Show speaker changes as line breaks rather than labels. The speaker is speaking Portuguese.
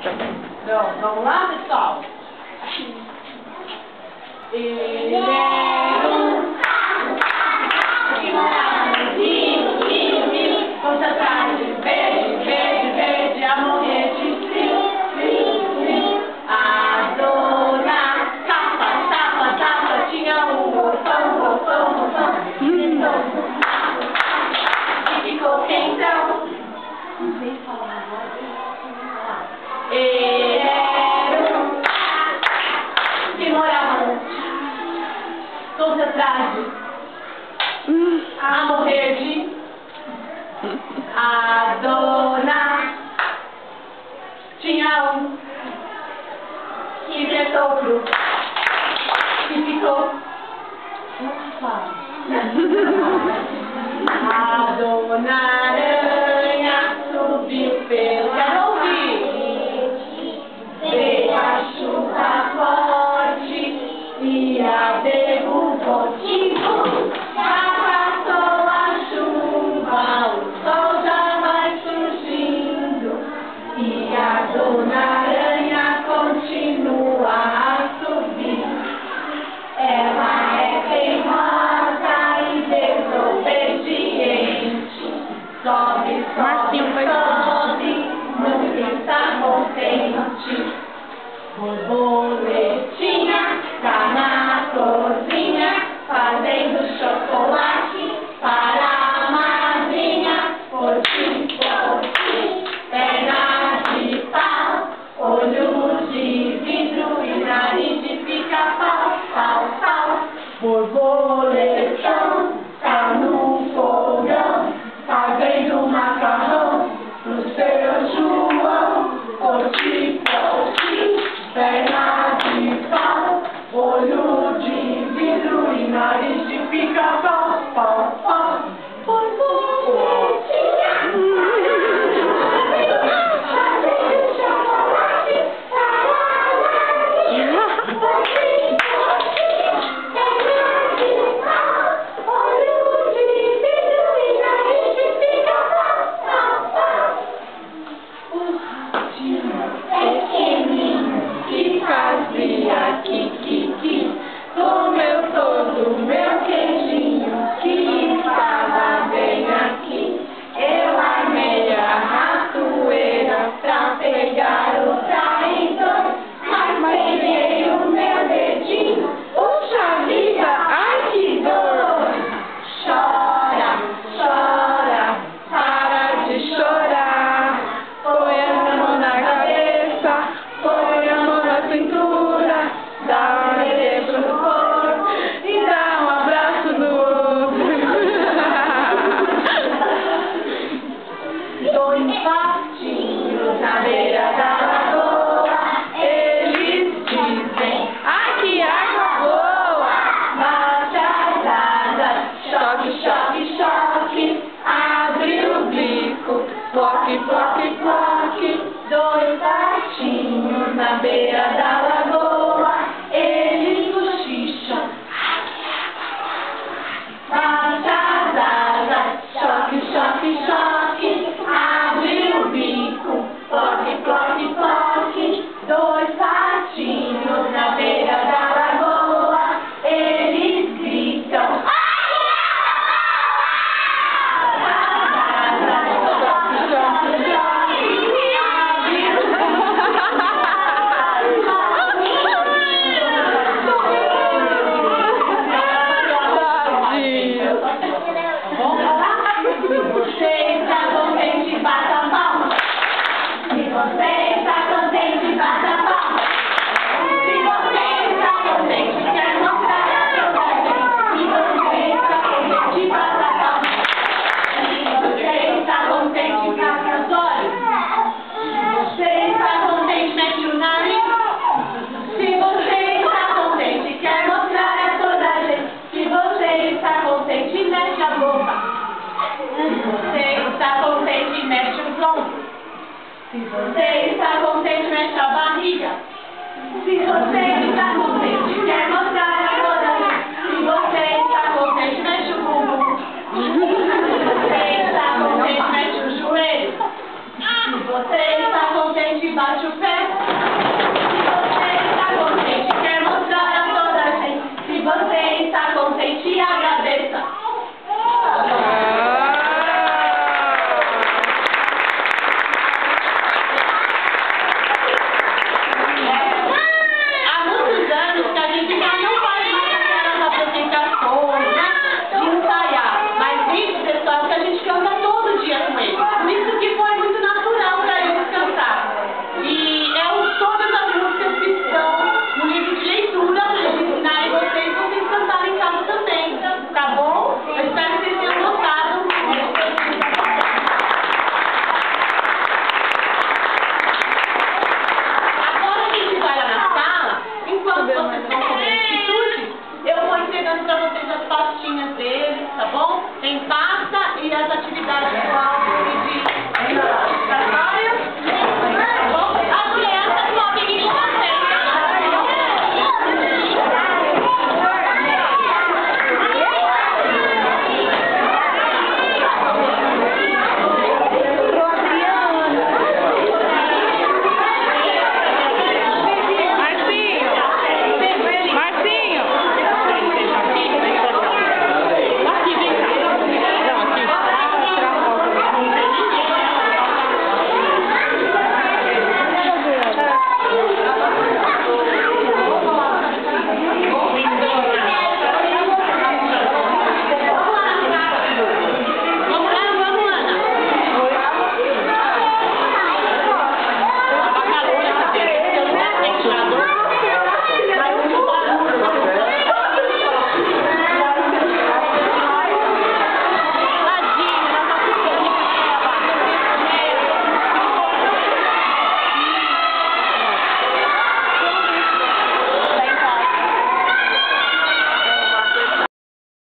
Então, vamos lá, pessoal? Ele era um que morava no rio, conta atrás de verde, verde, verde, a morrer de frio. A dona tapa, tinha um botão, e ficou quentão. Não sei falar agora. Ele era um que morava todos atrás a morrer de a dona tinha um que inventou pro que ficou a dona aranha subiu pelo quero ouvir veio a chuva forte e a derrubou já passou a chuva, o sol já vai surgindo e a dona aranha continua a subir. Ela é teimosa e desobediente, sobe, nunca está contente. Borboletinha tá na cozinha fazendo chocolate para a madrinha. Potim, perna de pau, olho de vidro e nariz de pica-pau, pau. Borboletão tá no fogão fazendo macarrão pro seu João. Potim, perna de pau, olho de vidro e nariz de pica-pau, pau. Borboletinha, fazendo chocolate para a madrinha. Potim, perna de pau, olho de vidro e nariz de pica-pau, pau. O ratinho pequenininho que fazia kikiki, comeu todo meu queijinho que estava bem aqui. Eu armei a ratoeira pra pegar o traidor, mas peguei o meu dedinho, puxa vida, ai que dor. Chora, para de chorar, põe a mão na cabeça, põe a mão na cintura, dá um beijo no corpo e dá um abraço no outro. Dois patinhos na beira da lagoa, eles dizem, ai que água boa. Bate as asas, choque, abre o bico, ploque. Dois patinhos na beira da lagoa, eles cochicham. Bate as asas, choque, abre o bico, ploque. Dois patinhos na beira da lagoa, eles gritam. Você está contente, bata a palma. Se você está contente, bata a palma. Se você está contente, quer mostrar a toda gente. Se você está contente, bata a palma. Se você está contente, casca os olhos. Se você está contente, mete o nariz. Se você está contente, quer mostrar a toda gente. Se você está contente, mexe a boca. Se você está contente, mexe os ombros. Se você está contente, mexe a barriga. Se você está contente, quer mostrar a toda gente. Se você está contente, mexe o bumbum. Se você está contente, mexe o joelho. Se você está contente, bate o pé.